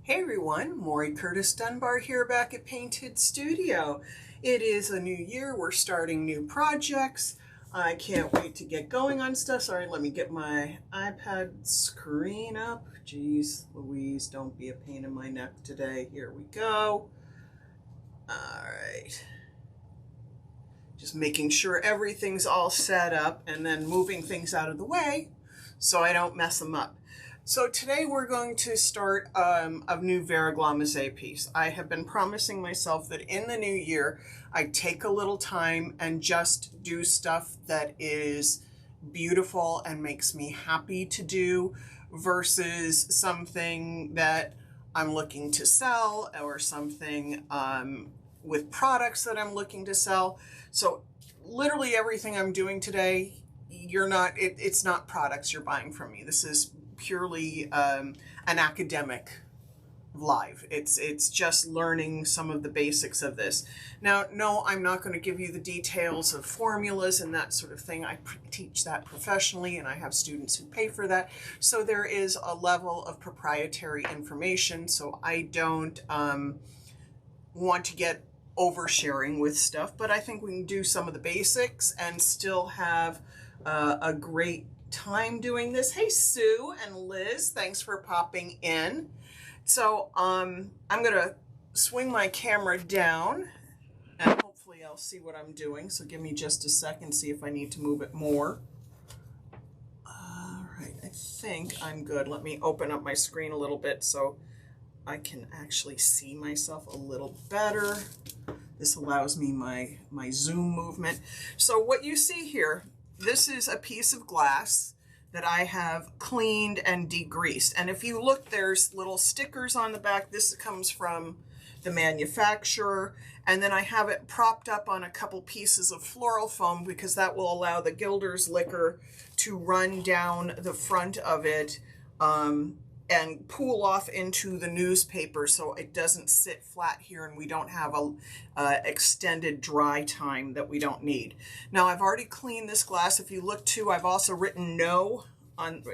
Hey everyone, Maury Curtis Dunbar here back at Painted Studio. It is a new year, we're starting new projects. I can't wait to get going on stuff. Sorry, let me get my iPad screen up. Jeez Louise, don't be a pain in my neck today. Here we go. All right. Just making sure everything's all set up and then moving things out of the way so I don't mess them up. So today we're going to start a new Cerre Eglomise piece. I have been promising myself that in the new year, I take a little time and just do stuff that is beautiful and makes me happy to do versus something that I'm looking to sell or something with products that I'm looking to sell. So literally everything I'm doing today, it's not products you're buying from me. This is purely an academic live. It's just learning some of the basics of this. Now, no, I'm not going to give you the details of formulas and that sort of thing. I teach that professionally and I have students who pay for that. So there is a level of proprietary information. So I don't want to get oversharing with stuff, but I think we can do some of the basics and still have a great time doing this. Hey Sue and Liz, thanks for popping in. So I'm gonna swing my camera down and hopefully I'll see what I'm doing. So give me just a second, see if I need to move it more. All right, I think I'm good. Let me open up my screen a little bit so I can actually see myself a little better. This allows me my zoom movement. So what you see here, this is a piece of glass that I have cleaned and degreased. And if you look, there's little stickers on the back. This comes from the manufacturer. And then I have it propped up on a couple pieces of floral foam because that will allow the gilder's liquor to run down the front of it and pool off into the newspaper so it doesn't sit flat here and we don't have a extended dry time that we don't need. Now I've already cleaned this glass. If you look too, I've also written no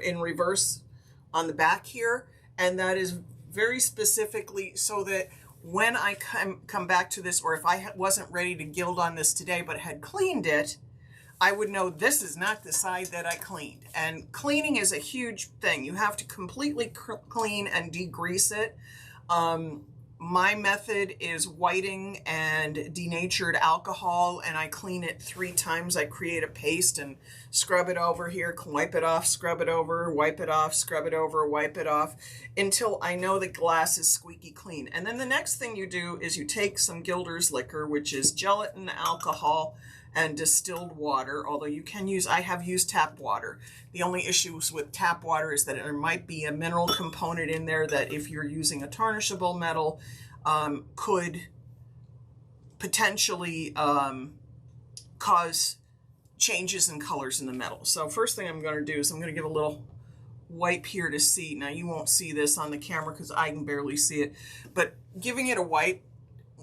in reverse on the back here, and that is very specifically so that when I come back to this, or if I wasn't ready to gild on this today but had cleaned it, I would know this is not the side that I cleaned. And cleaning is a huge thing. You have to completely clean and degrease it. My method is whiting and denatured alcohol, and I clean it 3 times. I create a paste and scrub it over here, wipe it off, scrub it over, wipe it off, scrub it over, wipe it off, until I know the glass is squeaky clean. And then the next thing you do is you take some gilder's liquor, which is gelatin, alcohol, and distilled water, although you can use, I have used tap water. The only issues with tap water is that there might be a mineral component in there that if you're using a tarnishable metal could potentially cause changes in colors in the metal. So first thing I'm going to do is I'm going to give a little wipe here to see. Now you won't see this on the camera because I can barely see it, but giving it a wipe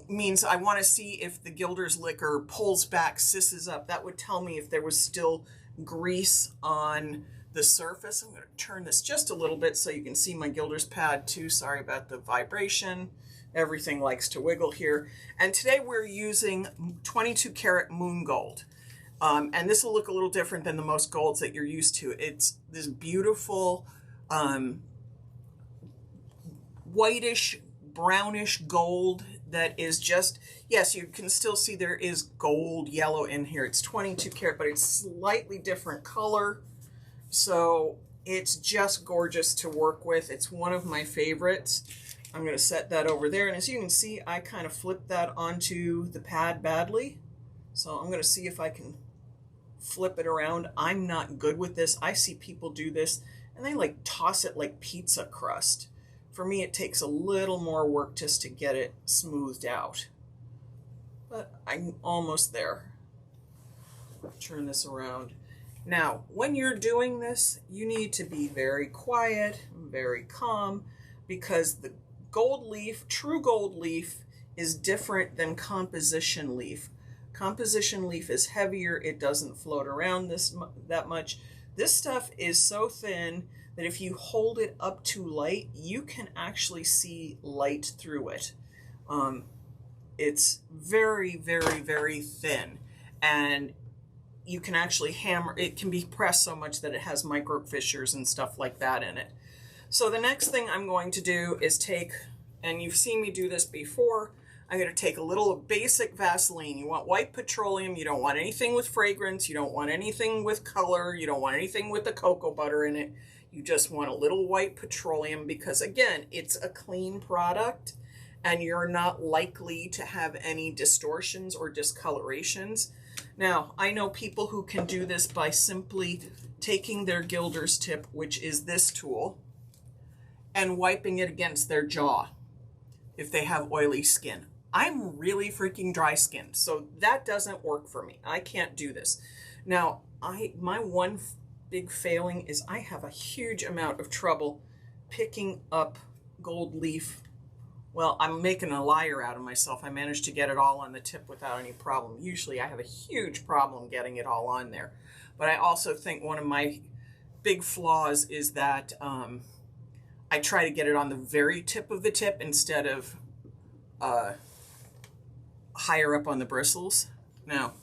means I want to see if the gilder's liquor pulls back, sisses up. That would tell me if there was still grease on the surface. I'm going to turn this just a little bit so you can see my gilder's pad too. Sorry about the vibration. Everything likes to wiggle here. And today we're using 22 karat moon gold. And this will look a little different than the most golds that you're used to. It's this beautiful whitish, brownish gold that is just, yes, you can still see there is gold yellow in here. It's 22 karat, but it's slightly different color. So it's just gorgeous to work with. It's one of my favorites. I'm going to set that over there. And as you can see, I kind of flipped that onto the pad badly. So I'm going to see if I can flip it around. I'm not good with this. I see people do this and they like toss it like pizza crust. For me, it takes a little more work just to get it smoothed out. But I'm almost there. Turn this around. Now, when you're doing this, you need to be very quiet, very calm, because the gold leaf, true gold leaf, is different than composition leaf. Composition leaf is heavier. It doesn't float around that much. This stuff is so thin that if you hold it up too light, you can actually see light through it. It's very, very, very thin, and you can actually hammer, it can be pressed so much that it has micro fissures and stuff like that in it. So the next thing I'm going to do is take, and you've seen me do this before, I'm going to take a little basic Vaseline. You want white petroleum. You don't want anything with fragrance. You don't want anything with color. You don't want anything with the cocoa butter in it. You just want a little white petroleum because, again, it's a clean product and you're not likely to have any distortions or discolorations. Now, I know people who can do this by simply taking their gilder's tip, which is this tool, and wiping it against their jaw if they have oily skin. I'm really freaking dry skinned, so that doesn't work for me. I can't do this. Now, my one big failing is I have a huge amount of trouble picking up gold leaf. Well, I'm making a liar out of myself. I managed to get it all on the tip without any problem. Usually I have a huge problem getting it all on there. But I also think one of my big flaws is that I try to get it on the very tip of the tip instead of higher up on the bristles. Now,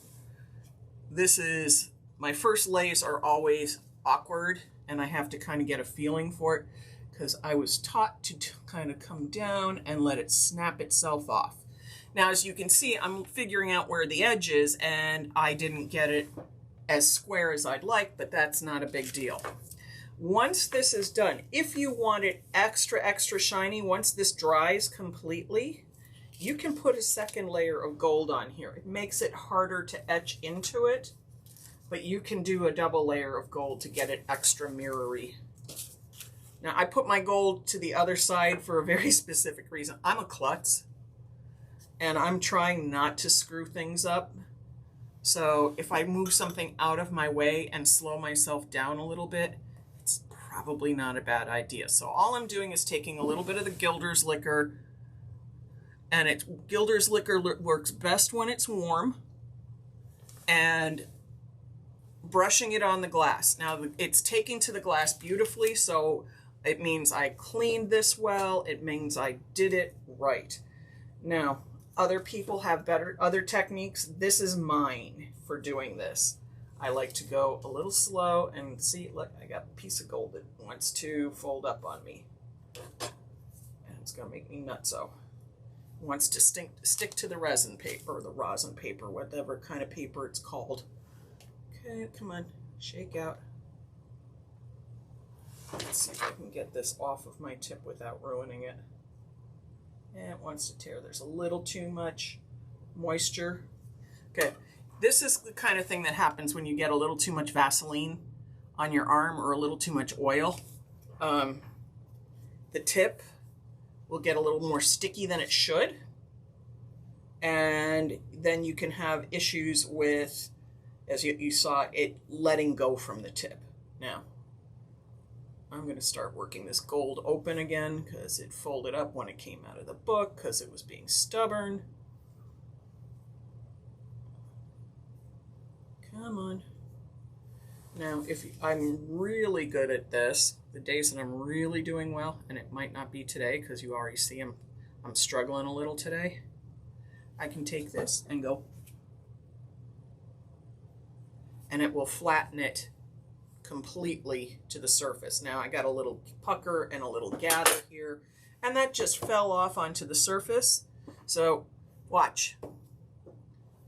my first lays are always awkward, and I have to kind of get a feeling for it because I was taught to kind of come down and let it snap itself off. Now, as you can see, I'm figuring out where the edge is, and I didn't get it as square as I'd like, but that's not a big deal. Once this is done, if you want it extra, extra shiny, once this dries completely, you can put a second layer of gold on here. It makes it harder to etch into it, but you can do a double layer of gold to get it extra mirrory. Now, I put my gold to the other side for a very specific reason. I'm a klutz, and I'm trying not to screw things up. So if I move something out of my way and slow myself down a little bit, it's probably not a bad idea. So all I'm doing is taking a little bit of the gilder's liquor, and gilder's liquor works best when it's warm, and brushing it on the glass. Now, it's taking to the glass beautifully, so it means I cleaned this well. It means I did it right. Now, other people have other techniques. This is mine for doing this. I like to go a little slow and see, look, I got a piece of gold that wants to fold up on me. And it's gonna make me nutso. Wants to stick to the resin paper, or the rosin paper, whatever kind of paper it's called. Okay, come on, shake out. Let's see if I can get this off of my tip without ruining it. And it wants to tear. There's a little too much moisture. Okay, this is the kind of thing that happens when you get a little too much Vaseline on your arm or a little too much oil. The tip will get a little more sticky than it should. And then you can have issues with, as you saw, it letting go from the tip. Now, I'm going to start working this gold open again because it folded up when it came out of the book because it was being stubborn. Come on. Now, if I'm really good at this, the days that I'm really doing well, and it might not be today because you already see I'm struggling a little today, I can take this and go, and it will flatten it completely to the surface. Now I got a little pucker and a little gather here, and that just fell off onto the surface. So watch.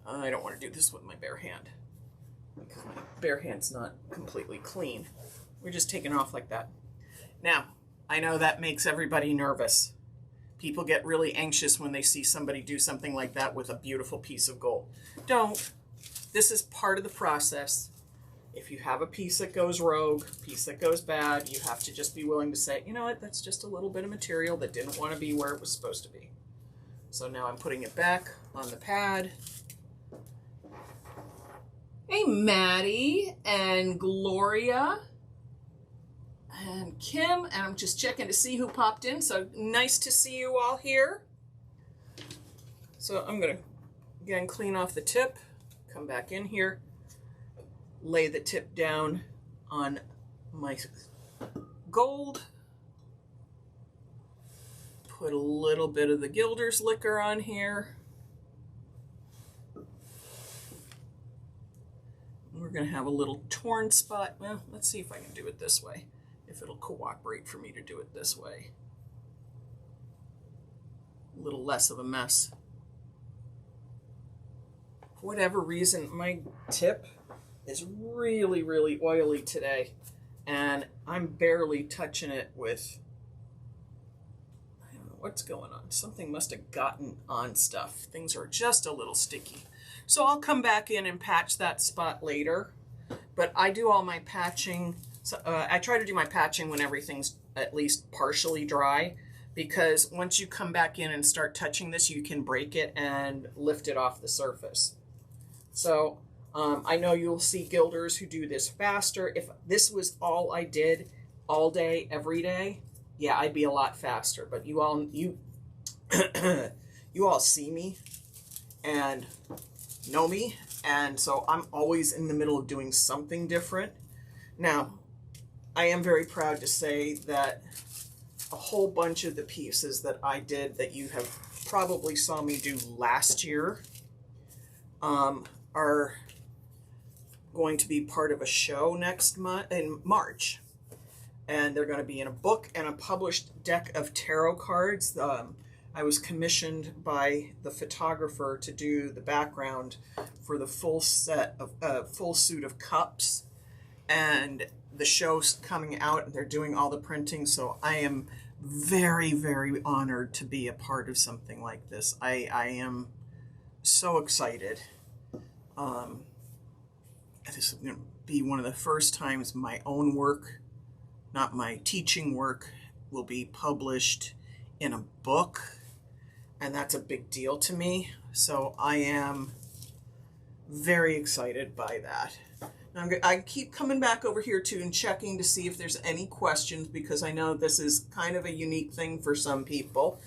I don't want to do this with my bare hand because my bare hand's not completely clean. We're just taking off like that. Now, I know that makes everybody nervous. People get really anxious when they see somebody do something like that with a beautiful piece of gold. Don't. This is part of the process. If you have a piece that goes rogue, a piece that goes bad, you have to just be willing to say, you know what, that's just a little bit of material that didn't want to be where it was supposed to be. So now I'm putting it back on the pad. Hey, Maddie and Gloria and Kim, and I'm just checking to see who popped in. So nice to see you all here. So I'm going to, again, clean off the tip, come back in here, lay the tip down on my gold. Put a little bit of the Gilder's liquor on here. We're going to have a little torn spot. Well, let's see if I can do it this way, if it'll cooperate for me to do it this way. A little less of a mess. For whatever reason, my tip is really, really oily today, and I'm barely touching it with, I don't know what's going on. Something must have gotten on stuff. Things are just a little sticky. So I'll come back in and patch that spot later, but I do all my patching. So, I try to do my patching when everything's at least partially dry, because once you come back in and start touching this, you can break it and lift it off the surface. So I know you'll see gilders who do this faster. If this was all I did all day, every day, yeah, I'd be a lot faster. But you all see me and know me, and so I'm always in the middle of doing something different. Now, I am very proud to say that a whole bunch of the pieces that I did that you have probably saw me do last year are going to be part of a show next month in March, and they're going to be in a book and a published deck of tarot cards. I was commissioned by the photographer to do the background for the full set of full suit of cups, and the show's coming out and they're doing all the printing. So I am very, very honored to be a part of something like this. I am so excited. This is going to be one of the first times my own work, not my teaching work, will be published in a book. And that's a big deal to me. So I am very excited by that. Now I keep coming back over here too and checking to see if there's any questions, because I know this is kind of a unique thing for some people.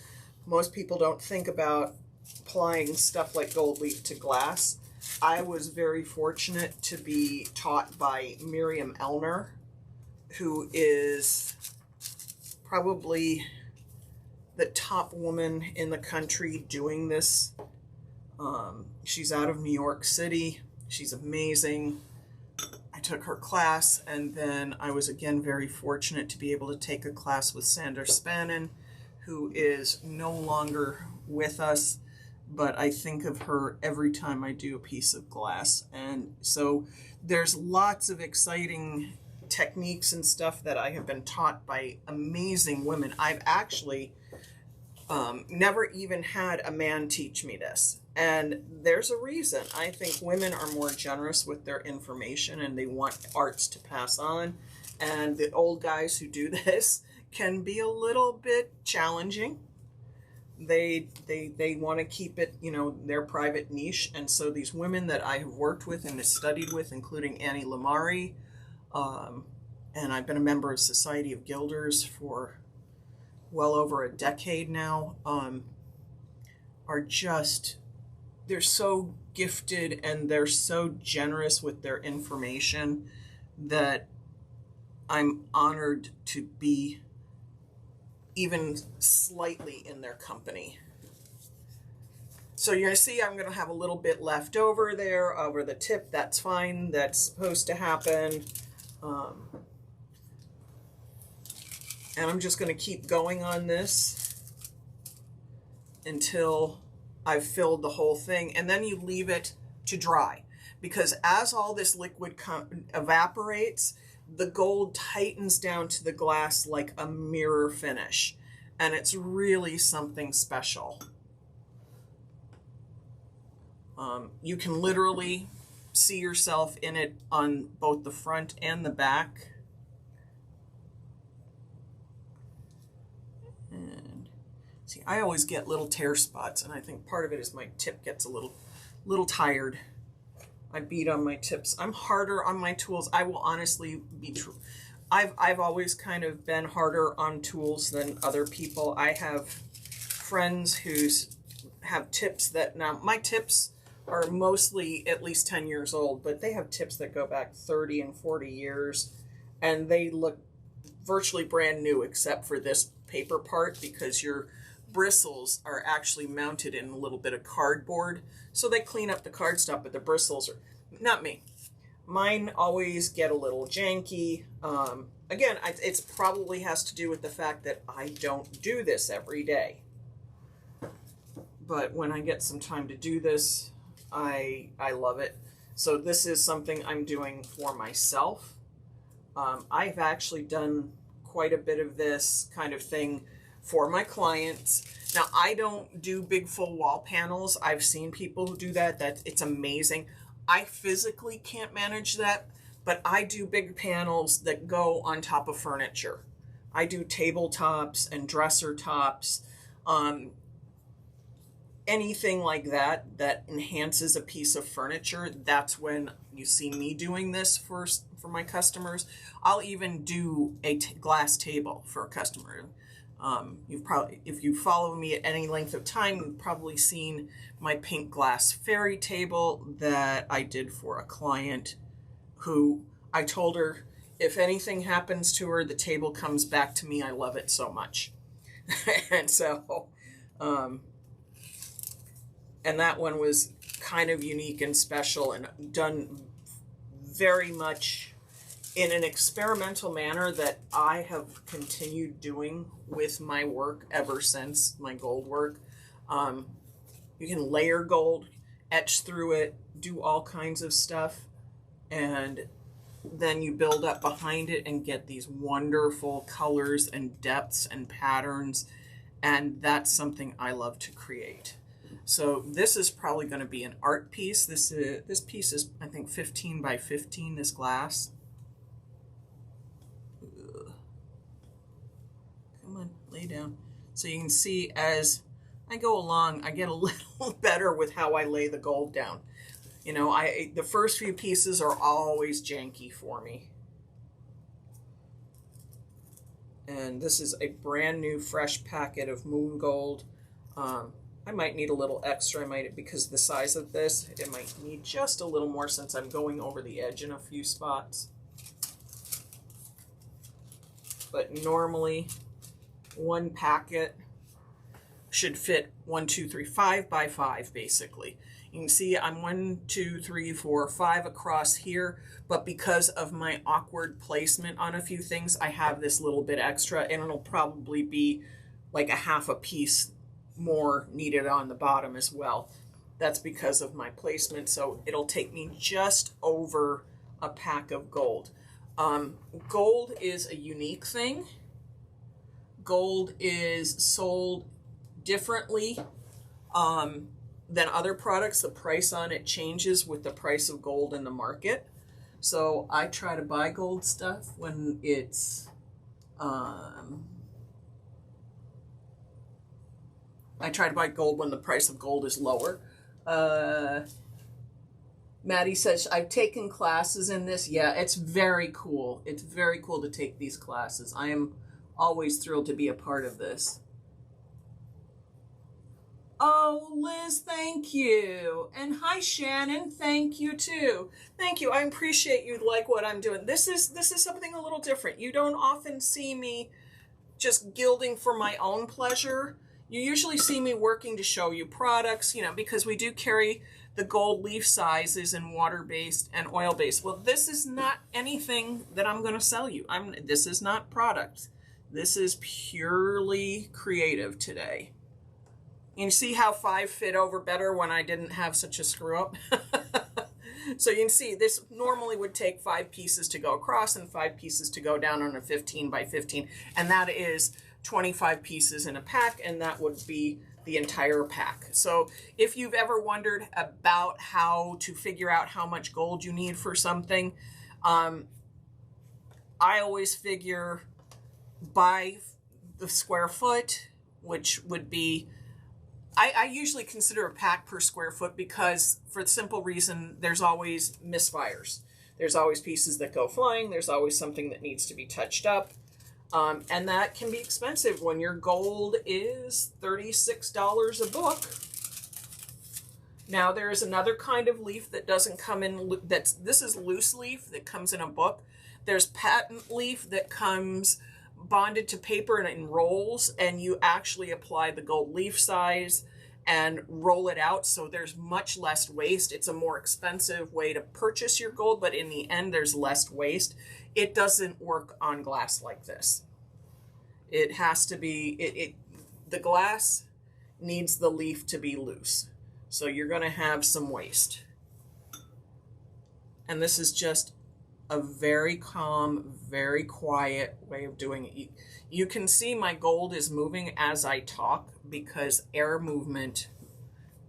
Most people don't think about applying stuff like gold leaf to glass. I was very fortunate to be taught by Miriam Elner, who is probably the top woman in the country doing this. She's out of New York City. She's amazing. I took her class, and then I was again very fortunate to be able to take a class with Sandra Spannon, who is no longer with us, but I think of her every time I do a piece of glass. And so there's lots of exciting techniques and stuff that I have been taught by amazing women. I've actually never even had a man teach me this. And there's a reason. I think women are more generous with their information, and they want arts to pass on. And the old guys who do this can be a little bit challenging. They want to keep it, their private niche. And so these women that I have worked with and studied with, including Annie Lamari, and I've been a member of Society of Gilders for well over a decade now, are just, they're so gifted and they're so generous with their information that I'm honored to be even slightly in their company. So you're going to see I'm going to have a little bit left over there over the tip. That's fine. That's supposed to happen. And I'm just going to keep going on this until I've filled the whole thing. And then you leave it to dry, because as all this liquid evaporates, the gold tightens down to the glass like a mirror finish. And it's really something special. You can literally see yourself in it on both the front and the back. And see, I always get little tear spots, and I think part of it is my tip gets a little tired. I beat on my tips. I'm harder on my tools. I will honestly be true. I've always kind of been harder on tools than other people. I have friends who have tips that, now my tips are mostly at least 10 years old, but they have tips that go back 30 and 40 years, and they look virtually brand new except for this paper part, because your bristles are actually mounted in a little bit of cardboard. So they clean up the cardstock, but the bristles are, not me. Mine always get a little janky. Again, it's probably has to do with the fact that I don't do this every day. But when I get some time to do this, I love it. So this is something I'm doing for myself. I've actually done quite a bit of this kind of thing for my clients. Now, I don't do big full wall panels. I've seen people who do that. It's amazing. I physically can't manage that, but I do big panels that go on top of furniture. I do tabletops and dresser tops, anything like that enhances a piece of furniture. That's when you see me doing this for my customers. I'll even do a glass table for a customer. If you follow me at any length of time, you've probably seen my pink glass fairy table that I did for a client who I told her if anything happens to her, the table comes back to me. I love it so much. And so, and that one was kind of unique and special and done very much in an experimental manner that I have continued doing with my work ever since my gold work. You can layer gold, etch through it, do all kinds of stuff, and then you build up behind it and get these wonderful colors and depths and patterns, and that's something I love to create. So this is probably going to be an art piece. This piece is, I think, 15 by 15, this glass. Come on, lay down. So you can see as I go along, I get a little better with how I lay the gold down. You know, the first few pieces are always janky for me. And this is a brand new fresh packet of moon gold. I might need a little extra. Because the size of this, it might need just a little more since I'm going over the edge in a few spots. But normally, one packet should fit 1, 2, 3, 5 by 5 basically. You can see I'm 1, 2, 3, 4, 5 across here, but because of my awkward placement on a few things, I have this little bit extra, and it'll probably be like a half a piece more needed on the bottom as well. That's because of my placement, so it'll take me just over a pack of gold. Gold is a unique thing. Gold is sold differently than other products. The price on it changes with the price of gold in the market. So I try to buy gold stuff when it's I try to buy gold when the price of gold is lower. Maddie says, I've taken classes in this. Yeah, it's very cool. It's very cool to take these classes. I am always thrilled to be a part of this. Oh, Liz, thank you. And hi, Shannon. Thank you, too. Thank you. I appreciate you like what I'm doing. This is something a little different. You don't often see me just gilding for my own pleasure. You usually see me working to show you products, you know, because we do carry the gold leaf sizes in water-based and oil-based. Well, this is not anything that I'm going to sell you. This is not product. This is purely creative today. You see how 5 fit over better when I didn't have such a screw up? So you can see this normally would take 5 pieces to go across and 5 pieces to go down on a 15 by 15. And that is 25 pieces in a pack, and that would be the entire pack. So if you've ever wondered about how to figure out how much gold you need for something, I always figure by the square foot, which would be, I usually consider a pack per square foot because for the simple reason, there's always misfires. There's always pieces that go flying. There's always something that needs to be touched up. And that can be expensive when your gold is $36 a book. Now there is another kind of leaf that doesn't come in, this is loose leaf that comes in a book. There's patent leaf that comes bonded to paper and in rolls, and you actually apply the gold leaf size and roll it out, so there's much less waste. It's a more expensive way to purchase your gold, but in the end there's less waste. It doesn't work on glass like this. It has to be, the glass needs the leaf to be loose. So you're going to have some waste. And this is just a very calm, very quiet way of doing it. You can see my gold is moving as I talk because air movement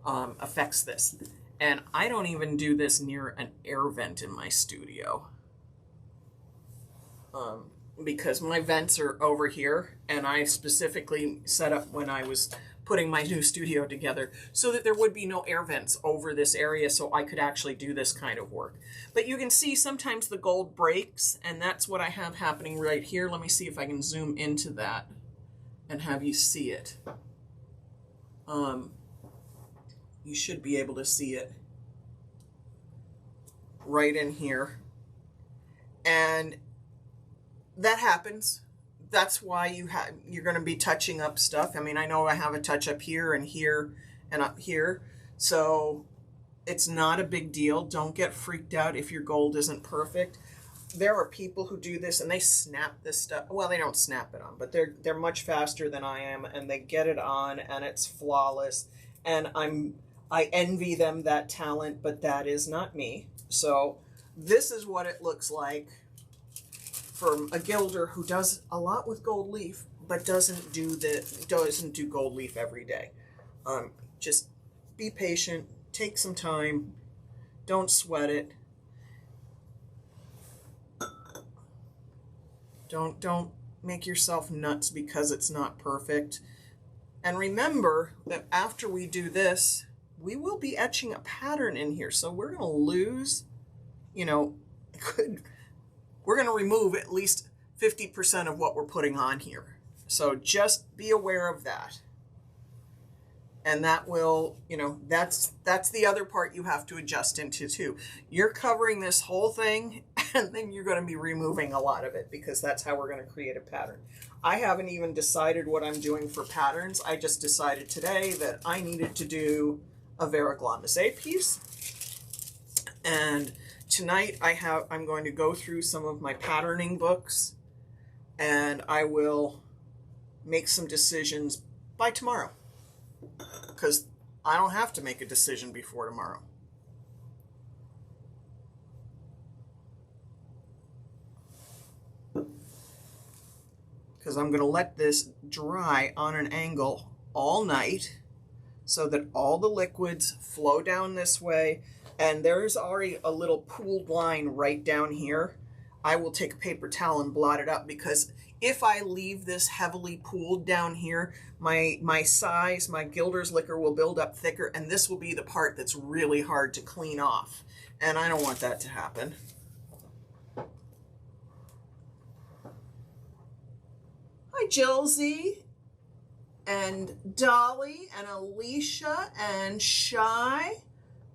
affects this. And I don't even do this near an air vent in my studio. Because my vents are over here, and I specifically set up when I was putting my new studio together so that there would be no air vents over this area, so I could actually do this kind of work. But you can see sometimes the gold breaks, and that's what I have happening right here. Let me see if I can zoom into that and have you see it. You should be able to see it right in here. And that happens. That's why you're going to be touching up stuff. I mean, I know I have a touch up here and here and up here, so it's not a big deal. Don't get freaked out if your gold isn't perfect. There are people who do this and they snap this stuff. Well, they don't snap it on, but they're much faster than I am, and they get it on and it's flawless. And I envy them that talent, but that is not me. So this is what it looks like from a gilder who does a lot with gold leaf, but doesn't do gold leaf every day. Just be patient, take some time, don't sweat it. Don't make yourself nuts because it's not perfect. And remember that after we do this, we will be etching a pattern in here. So we're going to lose, we're going to remove at least 50% of what we're putting on here. So just be aware of that. And that will, that's the other part you have to adjust into too. You're covering this whole thing, and then you're going to be removing a lot of it because that's how we're going to create a pattern. I haven't even decided what I'm doing for patterns. I just decided today that I needed to do a Cerre Eglomise piece. And tonight I'm going to go through some of my patterning books, and I will make some decisions by tomorrow, because I don't have to make a decision before tomorrow. Because I'm going to let this dry on an angle all night so that all the liquids flow down this way. And there's already a little pooled line right down here. I will take a paper towel and blot it up, because if I leave this heavily pooled down here, my gilder's liquor will build up thicker, and this will be the part that's really hard to clean off. And I don't want that to happen. Hi, Jilzy and Dolly and Alicia and Shy.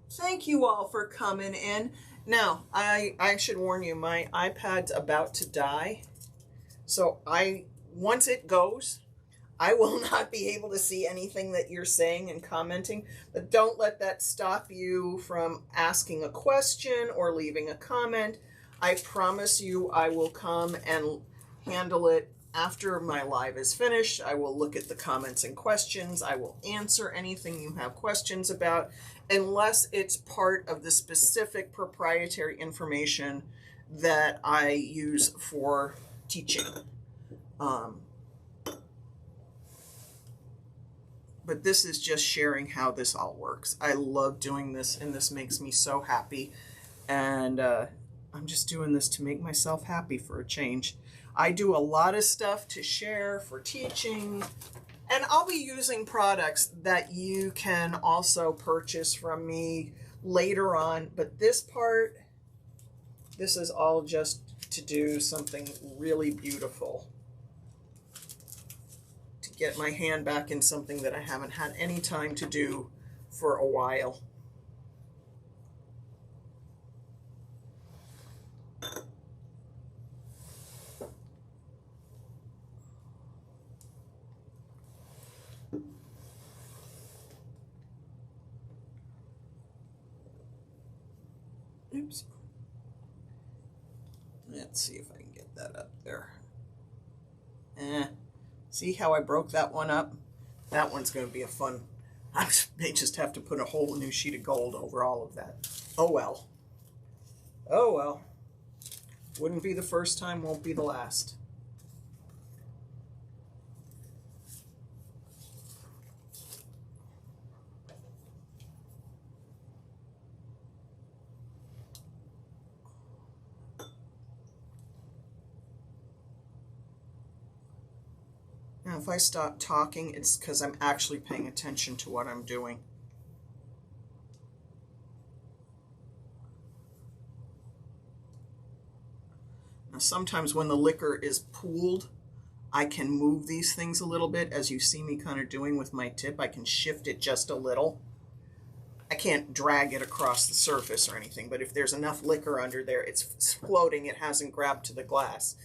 Thank you all for coming in. Now, I should warn you, my iPad's about to die. So once it goes, I will not be able to see anything that you're saying and commenting. But don't let that stop you from asking a question or leaving a comment. I promise you I will come and handle it after my live is finished. I will look at the comments and questions. I will answer anything you have questions about, unless it's part of the specific proprietary information that I use for teaching. But this is just sharing how this all works. I love doing this, and this makes me so happy. And I'm just doing this to make myself happy for a change. I do a lot of stuff to share for teaching, and I'll be using products that you can also purchase from me later on. But this is all just to do something really beautiful, to get my hand back in something that I haven't had any time to do for a while. Let's see if I can get that up there. See how I broke that one up? That one's going to be a fun. I may just have to put a whole new sheet of gold over all of that. Oh well. Oh well. Wouldn't be the first time, won't be the last. Now, if I stop talking, it's because I'm actually paying attention to what I'm doing. Now, sometimes when the liquor is pooled, I can move these things a little bit, as you see me kind of doing with my tip. I can shift it just a little. I can't drag it across the surface or anything, but if there's enough liquor under there, it's floating, it hasn't grabbed to the glass.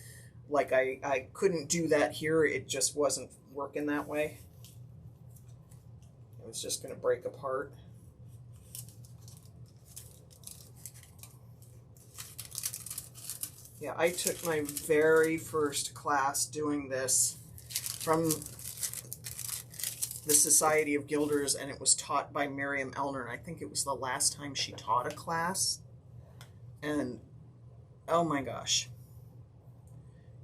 Like I couldn't do that here, it just wasn't working that way. It was just going to break apart. Yeah, I took my very first class doing this from the Society of Gilders, and it was taught by Miriam Elner, and I think it was the last time she taught a class. And oh my gosh,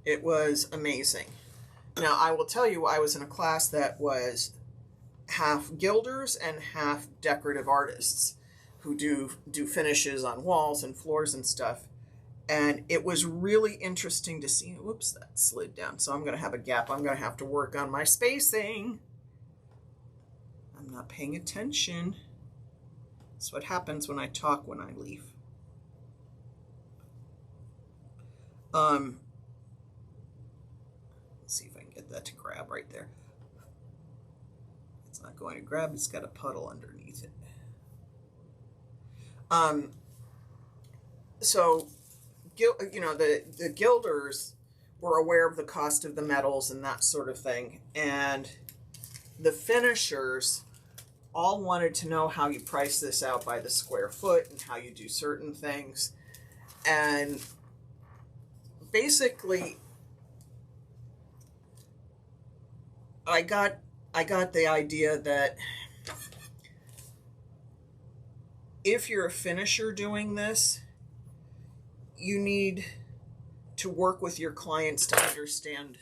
it was amazing. Now, I will tell you, I was in a class that was half gilders and half decorative artists who do finishes on walls and floors and stuff. And it was really interesting to see. Whoops, that slid down. So I'm going to have a gap. I'm going to have to work on my spacing. I'm not paying attention. That's what happens when I talk when I leave. Let's see if I can get that to grab right there. It's not going to grab. It's got a puddle underneath it. So, you know, the gilders were aware of the cost of the metals and that sort of thing. And the finishers all wanted to know how you price this out by the square foot and how you do certain things. And basically, I got the idea that if you're a finisher doing this, you need to work with your clients to understand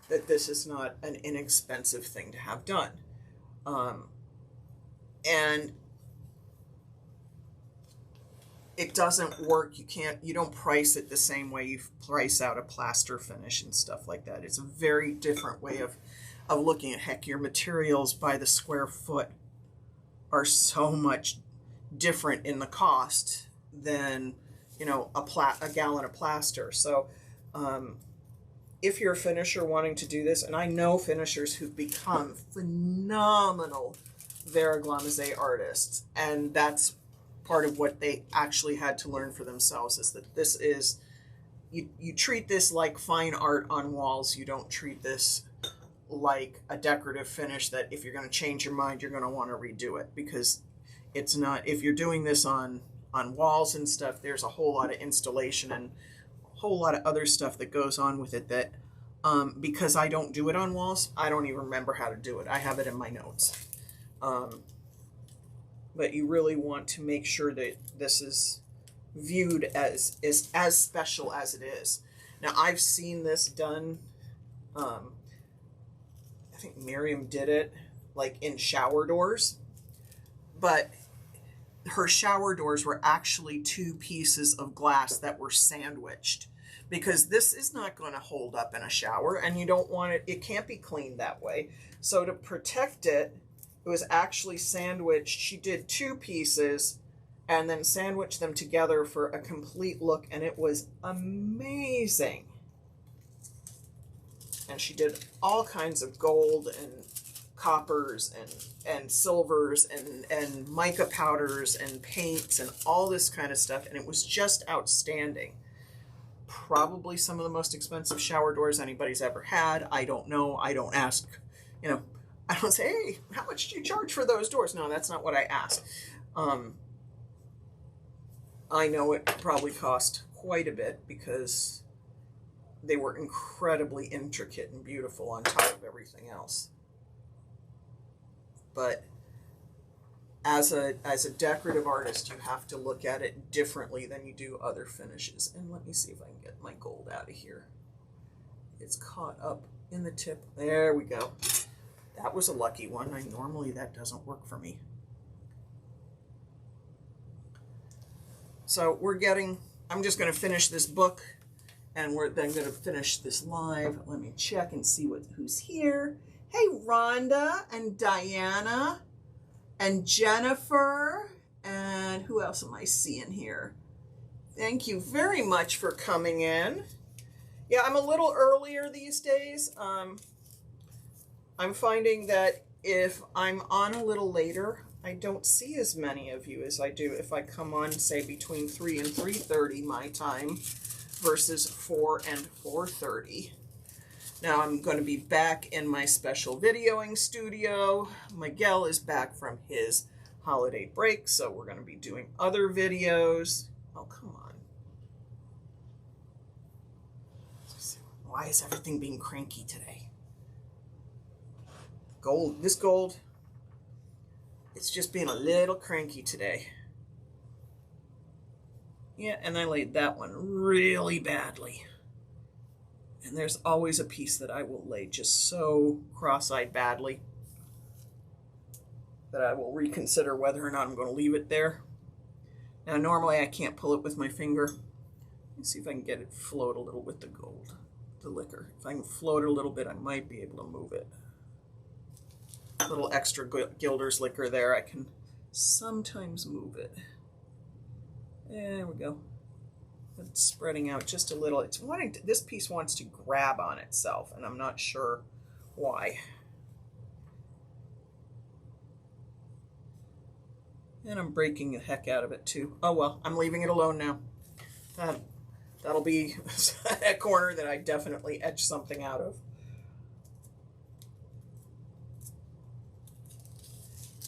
that this is not an inexpensive thing to have done. And it doesn't work. You don't price it the same way you price out a plaster finish and stuff like that. It's a very different way of looking at, heck, your materials by the square foot are so much different in the cost than, you know, a gallon of plaster. So if you're a finisher wanting to do this, and I know finishers who've become phenomenal Cerre Eglomise artists, and that's part of what they actually had to learn for themselves, is that this is, you treat this like fine art on walls. You don't treat this like a decorative finish that if you're going to change your mind, you're going to want to redo it, because it's not. If you're doing this on walls and stuff, there's a whole lot of installation and a whole lot of other stuff that goes on with it that, because I don't do it on walls, I don't even remember how to do it. I have it in my notes. But you really want to make sure that this is viewed as special as it is. Now, I've seen this done, I think Miriam did it, like in shower doors, but her shower doors were actually two pieces of glass that were sandwiched, because this is not going to hold up in a shower, and you don't want it can't be cleaned that way. So to protect it, it was actually sandwiched. She did two pieces and then sandwiched them together for a complete look, and it was amazing. And she did all kinds of gold and coppers and silvers and mica powders and paints and all this kind of stuff, and it was just outstanding. Probably some of the most expensive shower doors anybody's ever had. I don't know. I don't ask, you know, I don't say, hey, how much do you charge for those doors? No, that's not what I ask. I know it probably cost quite a bit, because they were incredibly intricate and beautiful on top of everything else. But as a decorative artist, you have to look at it differently than you do other finishes. And let me see if I can get my gold out of here. It's caught up in the tip. There we go. That was a lucky one. Normally that doesn't work for me. So I'm just going to finish this book, and we're then going to finish this live. Let me check and see who's here. Hey, Rhonda and Diana and Jennifer, and who else am I seeing here? Thank you very much for coming in. Yeah, I'm a little earlier these days. I'm finding that if I'm on a little later, I don't see as many of you as I do if I come on, say, between 3 and 3:30 my time versus 4 and 4:30. Now I'm going to be back in my special videoing studio. Miguel is back from his holiday break, so we're going to be doing other videos. Oh, come on. Why is everything being cranky today? This gold, it's just being a little cranky today. Yeah, and I laid that one really badly. And there's always a piece that I will lay just so cross-eyed badly that I will reconsider whether or not I'm going to leave it there. Now, normally I can't pull it with my finger. Let's see if I can get it float a little with the gold, the liquor. If I can float it a little bit, I might be able to move it. A little extra Gilder's liquor there. I can sometimes move it. There we go. It's spreading out just a little. This piece wants to grab on itself, and I'm not sure why. And I'm breaking the heck out of it too. Oh well, I'm leaving it alone now. That'll be a corner that I definitely etch something out of.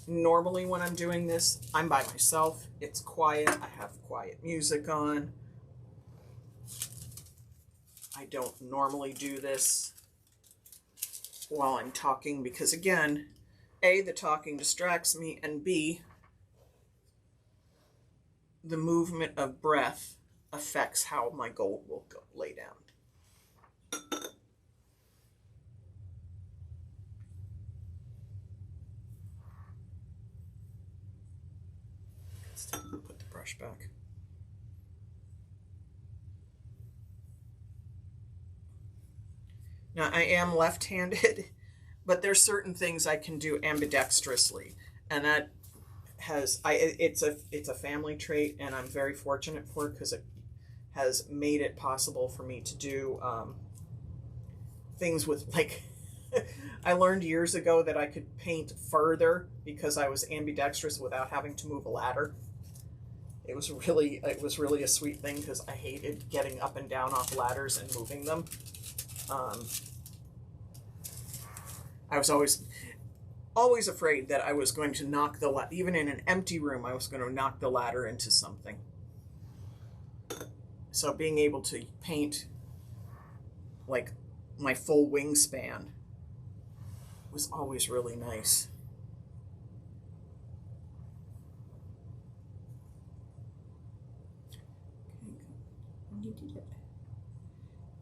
Normally when I'm doing this, I'm by myself. It's quiet. I have quiet music on. I don't normally do this while I'm talking because, again, A, the talking distracts me, and B, the movement of breath affects how my gold will lay down. Put the brush back. Now, I am left-handed, but there's certain things I can do ambidextrously, and that it's a family trait, and I'm very fortunate for it because it has made it possible for me to do things with, like, I learned years ago that I could paint further because I was ambidextrous without having to move a ladder. It was really a sweet thing because I hated getting up and down off ladders and moving them. I was always afraid that I was going to knock the ladder, even in an empty room, I was going to knock the ladder into something. So being able to paint like my full wingspan was always really nice.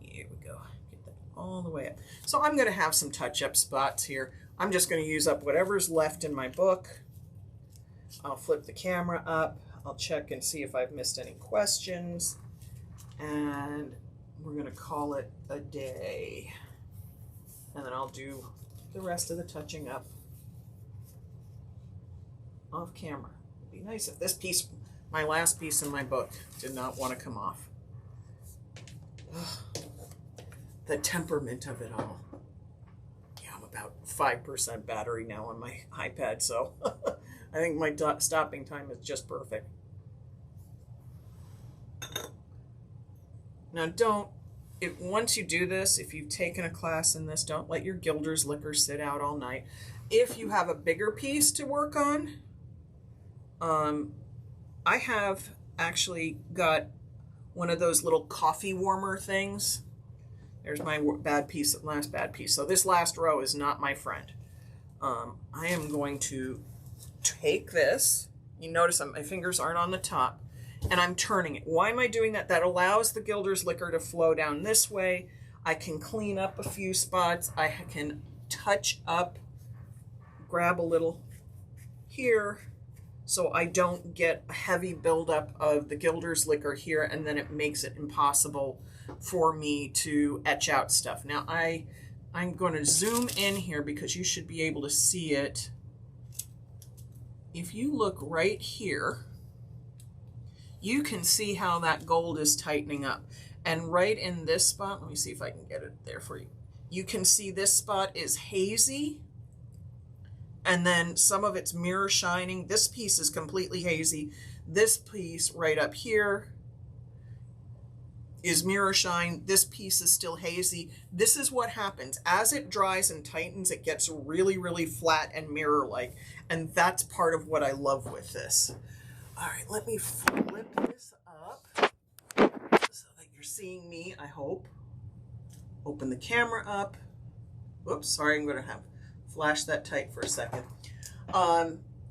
Here we go. Get that all the way up. So I'm going to have some touch-up spots here. I'm just going to use up whatever's left in my book. I'll flip the camera up. I'll check and see if I've missed any questions. And we're going to call it a day. And then I'll do the rest of the touching up off camera. It'd be nice if this piece, my last piece in my book, did not want to come off. Ugh. The temperament of it all. Yeah, I'm about 5% battery now on my iPad, so I think my stopping time is just perfect. Now once you do this, if you've taken a class in this, don't let your Gilder's liquor sit out all night. If you have a bigger piece to work on, I have actually got one of those little coffee warmer things There's my bad piece, last bad piece. So this last row is not my friend. I am going to take this. You notice my fingers aren't on the top, and I'm turning it. Why am I doing that? That allows the gilder's liquor to flow down this way. I can clean up a few spots. I can touch up, grab a little here, so I don't get a heavy buildup of the gilder's liquor here, and then it makes it impossible for me to etch out stuff. Now I'm going to zoom in here because you should be able to see it. If you look right here, you can see how that gold is tightening up. And right in this spot, let me see if I can get it there for you. You can see this spot is hazy, and then some of it's mirror shining. This piece is completely hazy. This piece right up here is mirror shine. This piece is still hazy. This is what happens. As it dries and tightens, it gets really, really flat and mirror-like. And that's part of what I love with this. All right, let me flip this up so that you're seeing me, I hope. Open the camera up. Whoops, sorry, I'm gonna have flash that tight for a second.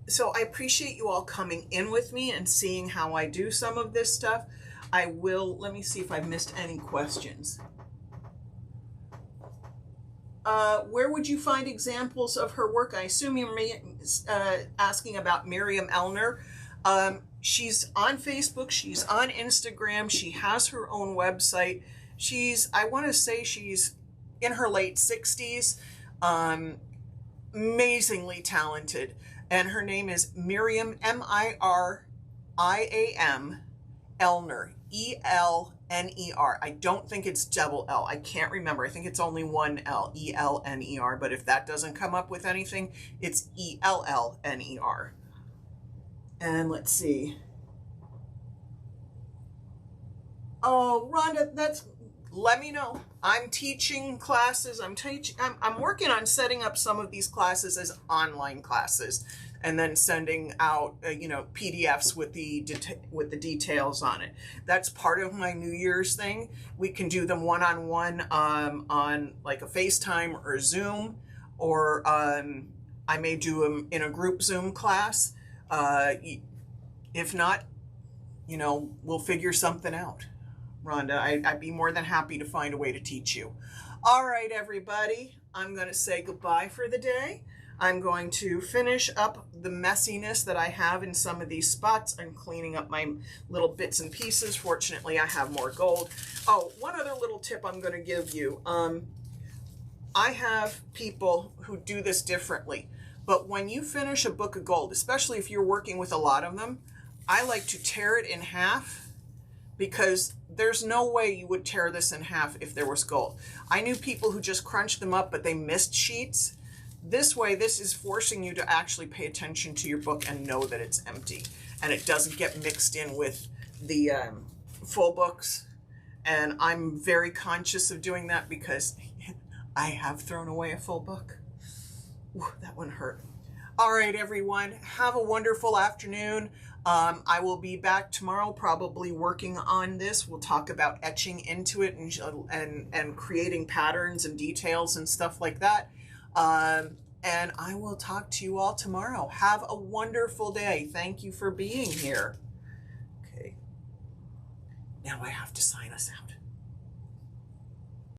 So I appreciate you all coming in with me and seeing how I do some of this stuff. I will, let me see if I missed any questions. Where would you find examples of her work? I assume you're asking about Miriam Elner. She's on Facebook, she's on Instagram, she has her own website. I want to say she's in her late 60s, amazingly talented. And her name is Miriam, M-I-R-I-A-M, Elner, E-L-N-E-R. I don't think it's double L. I can't remember. I think it's only one L, E-L-N-E-R. But if that doesn't come up with anything, it's E-L-L-N-E-R. And let's see. Oh, Rhonda, let me know. I'm teaching classes. I'm working on setting up some of these classes as online classes, and then sending out PDFs with the details on it. That's part of my New Year's thing. We can do them one-on-one on like a FaceTime or a Zoom, or I may do them in a group Zoom class. If not, we'll figure something out. Rhonda, I'd be more than happy to find a way to teach you. All right, everybody, I'm going to say goodbye for the day. I'm going to finish up the messiness that I have in some of these spots. I'm cleaning up my little bits and pieces. Fortunately, I have more gold. Oh, one other little tip I'm going to give you. I have people who do this differently, but when you finish a book of gold, especially if you're working with a lot of them, I like to tear it in half, because there's no way you would tear this in half if there was gold. I knew people who just crunched them up, but they missed sheets. This way, this is forcing you to actually pay attention to your book and know that it's empty, and it doesn't get mixed in with the full books. And I'm very conscious of doing that because I have thrown away a full book. Ooh, that one hurt. All right, everyone, have a wonderful afternoon. I will be back tomorrow, probably working on this. We'll talk about etching into it and creating patterns and details and stuff like that. And I will talk to you all tomorrow. Have a wonderful day. Thank you for being here. Okay. Now I have to sign us out.